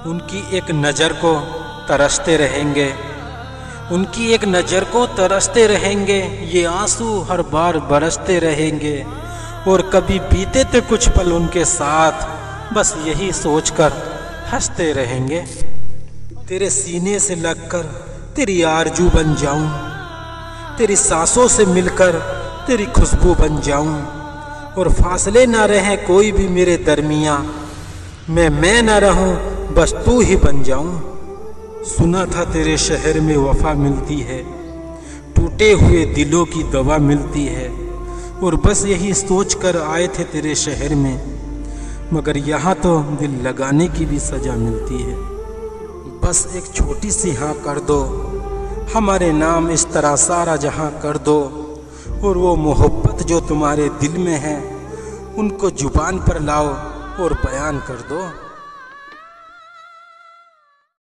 उनकी एक नज़र को तरसते रहेंगे, उनकी एक नज़र को तरसते रहेंगे। ये आंसू हर बार बरसते रहेंगे और कभी बीते थे कुछ पल उनके साथ, बस यही सोचकर हंसते रहेंगे। तेरे सीने से लगकर तेरी आरज़ू बन जाऊं, तेरी सांसों से मिलकर तेरी खुशबू बन जाऊं, और फासले ना रहे कोई भी मेरे दरमियां, मैं ना रहूं बस तू ही बन जाऊं। सुना था तेरे शहर में वफा मिलती है, टूटे हुए दिलों की दवा मिलती है, और बस यही सोच कर आए थे तेरे शहर में, मगर यहाँ तो दिल लगाने की भी सज़ा मिलती है। बस एक छोटी सी हाँ कर दो, हमारे नाम इस तरह सारा जहां कर दो, और वो मोहब्बत जो तुम्हारे दिल में है उनको जुबान पर लाओ और बयान कर दो।